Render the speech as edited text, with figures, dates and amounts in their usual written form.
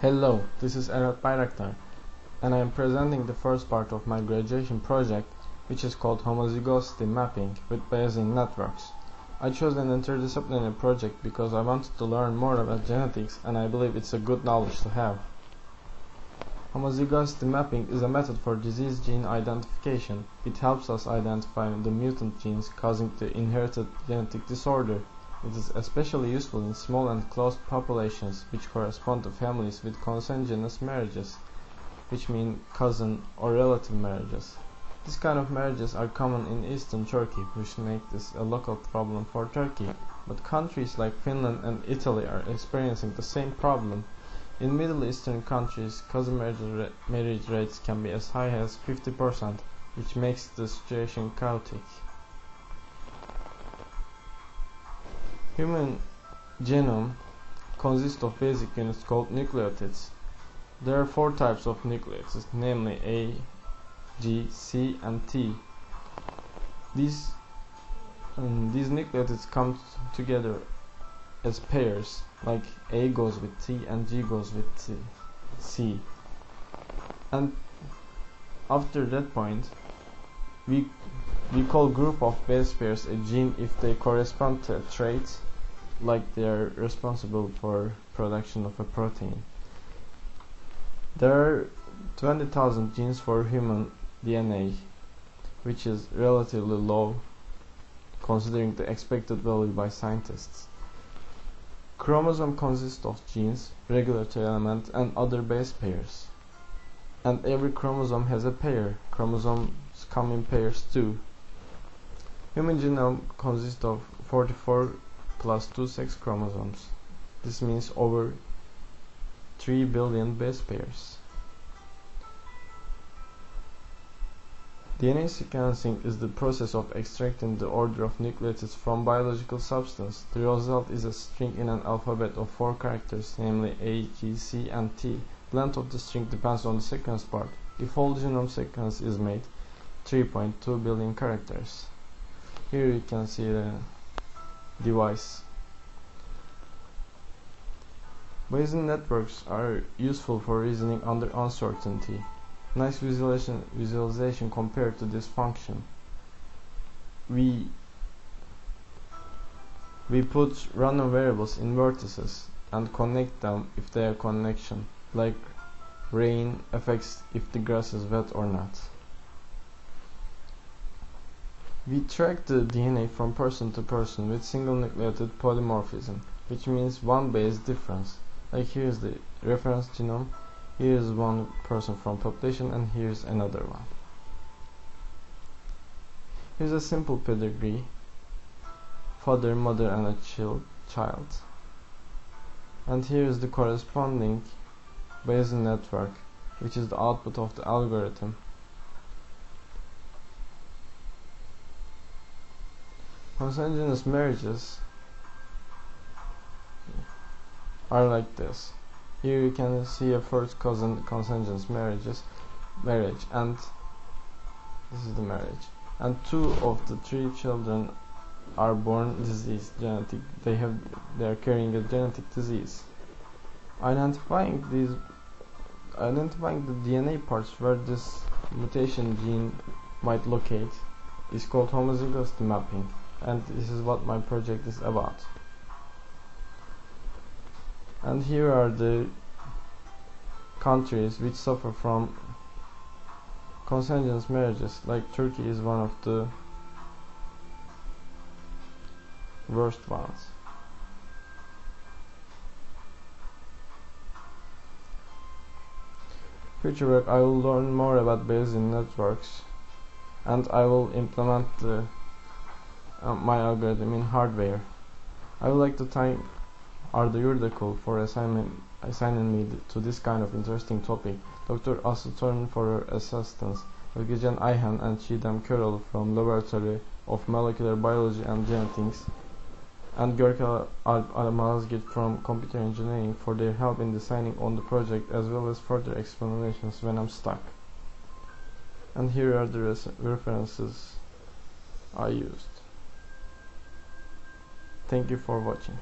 Hello, this is Eralp Bayraktar, and I am presenting the first part of my graduation project, which is called Homozygosity Mapping with Bayesian Networks. I chose an interdisciplinary project because I wanted to learn more about genetics, and I believe it's a good knowledge to have. Homozygosity mapping is a method for disease gene identification. It helps us identify the mutant genes causing the inherited genetic disorder. It is especially useful in small and close populations, which correspond to families with consanguineous marriages, which mean cousin or relative marriages. This kind of marriages are common in eastern Turkey, which makes this a local problem for Turkey, but countries like Finland and Italy are experiencing the same problem. In Middle Eastern countries, cousin marriage rates can be as high as 50%, which makes the situation chaotic. Human genome consists of basic units called nucleotides. There are 4 types of nucleotides, namely A, G, C, and T. These nucleotides come together as pairs, like A goes with T and G goes with C. And after that point, we call group of base pairs a gene if they correspond to a trait, like they are responsible for production of a protein. There are 20,000 genes for human DNA, which is relatively low considering the expected value by scientists. Chromosome consists of genes, regulatory element, and other base pairs. And every chromosome has a pair. Chromosomes come in pairs too. Human genome consists of 44 plus 2 sex chromosomes. This means over 3 billion base pairs. DNA sequencing is the process of extracting the order of nucleotides from biological substance. The result is a string in an alphabet of 4 characters, namely A, G, C, and T. The length of the string depends on the sequence part. If whole genome sequence is made, 3.2 billion characters. Here you can see the device. Bayesian networks are useful for reasoning under uncertainty. Nice visualization compared to this function. We put random variables in vertices and connect them if they are connection, like rain affects if the grass is wet or not. We track the DNA from person to person with single nucleotide polymorphism, which means one base difference. Like here is the reference genome, here is one person from population, and here is another one. Here's a simple pedigree, father, mother, and a child. And here is the corresponding Bayesian network, which is the output of the algorithm. Consanguineous marriages are like this. Here you can see a first cousin consanguineous marriage, and this is the marriage. And 2 of the 3 children are born diseased, genetic. They are carrying a genetic disease. Identifying the DNA parts where this mutation gene might locate is called homozygosity mapping. And this is what my project is about. And here are the countries which suffer from consanguineous marriages, like Turkey is one of the worst ones. Future work, I will learn more about Bayesian networks, and I will implement my algorithm in hardware. I would like to thank Arda Yurdakul for assigning me to this kind of interesting topic, Dr. Assoc for her assistance, Bogazici Ayhan and Çiğdem Köroğlu from Laboratory of Molecular Biology and Genetics, and Yurdakul Alp from Computer Engineering for their help in designing on the project, as well as further explanations when I'm stuck. And here are the references I used. Thank you for watching.